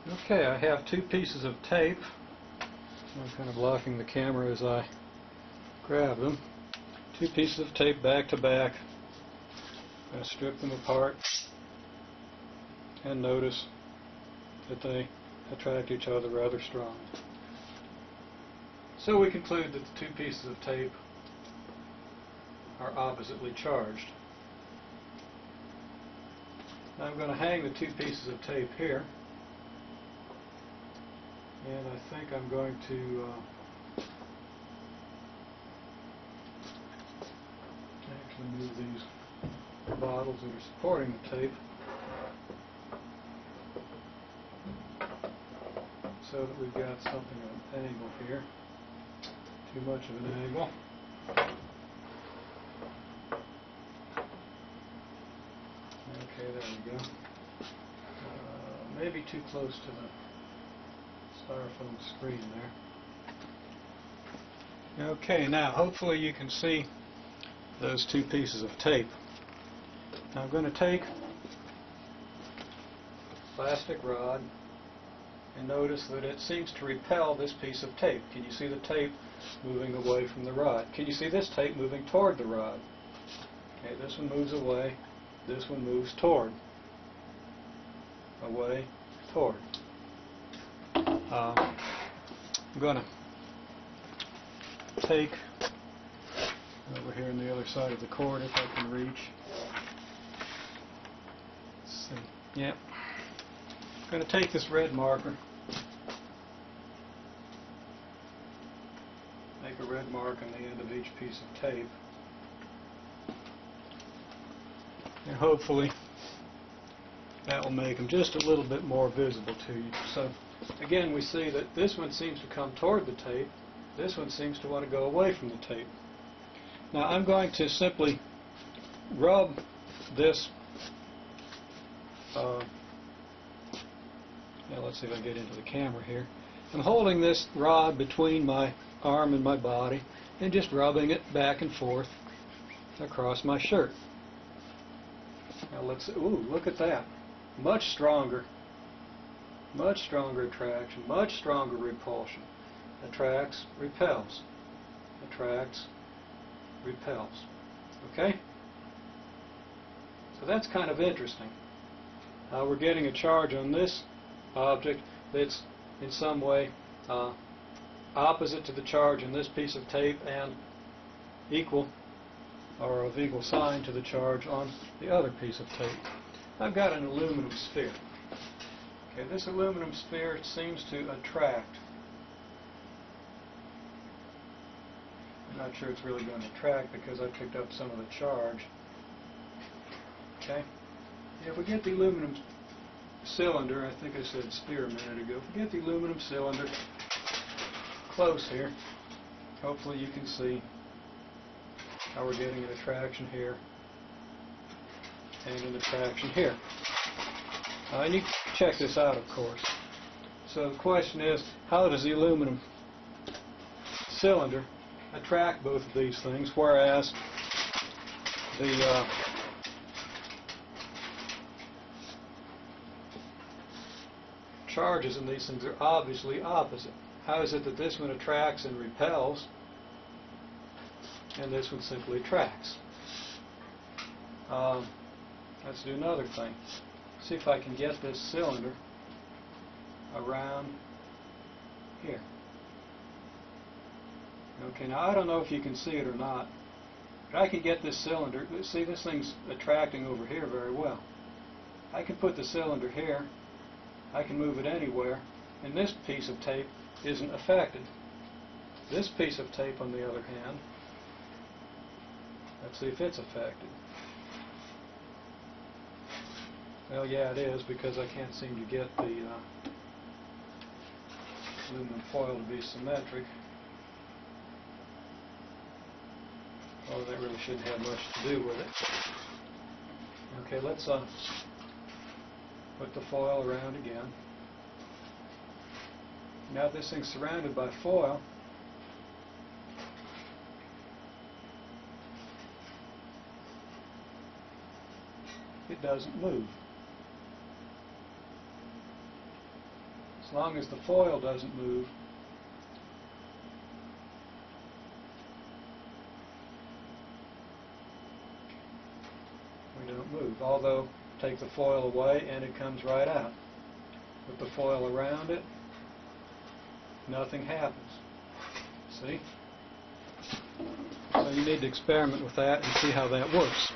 Okay, I have two pieces of tape. I'm kind of blocking the camera as I grab them. Two pieces of tape back to back. I'm going to strip them apart and notice that they attract each other rather strongly. So we conclude that the two pieces of tape are oppositely charged. Now I'm going to hang the two pieces of tape here, and I think I'm going to actually move these bottles that are supporting the tape so that we've got something of an angle here. Too much of an angle. Okay, there we go. Maybe too close to the styrofoam screen there. Okay, now hopefully you can see those two pieces of tape. Now I'm going to take a plastic rod and notice that it seems to repel this piece of tape. Can you see the tape moving away from the rod? Can you see this tape moving toward the rod? Okay, this one moves away, this one moves toward. Away, toward. I'm going to take over here on the other side of the cord if I can reach. Let's see. Yep. I'm going to take this red marker, make a red mark on the end of each piece of tape, and hopefully that will make them just a little bit more visible to you. So again, we see that this one seems to come toward the tape, this one seems to want to go away from the tape. Now I'm going to simply rub this now let's see if I get into the camera here. I'm holding this rod between my arm and my body and just rubbing it back and forth across my shirt. Now let's, ooh, look at that. Much stronger attraction, much stronger repulsion. Attracts, repels. Attracts, repels. Okay? So that's kind of interesting. We're getting a charge on this object that's in some way opposite to the charge in this piece of tape and equal or of equal sign to the charge on the other piece of tape. I've got an aluminum sphere. Okay, this aluminum sphere seems to attract. I'm not sure it's really going to attract because I picked up some of the charge. Okay. If we get the aluminum cylinder, I think I said sphere a minute ago, if we get the aluminum cylinder close here, hopefully you can see how we're getting an attraction here and an attraction here. And you can check this out, of course. So the question is, how does the aluminum cylinder attract both of these things, whereas the charges in these things are obviously opposite. How is it that this one attracts and repels and this one simply attracts? Let's do another thing. See if I can get this cylinder around here. Okay, now I don't know if you can see it or not, but I can get this cylinder, see this thing's attracting over here very well. I can put the cylinder here, I can move it anywhere, and this piece of tape isn't affected. This piece of tape, on the other hand, let's see if it's affected. Well, yeah, it is, because I can't seem to get the aluminum foil to be symmetric. Although that really shouldn't have much to do with it. Okay, let's put the foil around again. Now this thing's surrounded by foil. It doesn't move. As long as the foil doesn't move, we don't move. Although, take the foil away and it comes right out. Put the foil around it, nothing happens. See? So you need to experiment with that and see how that works.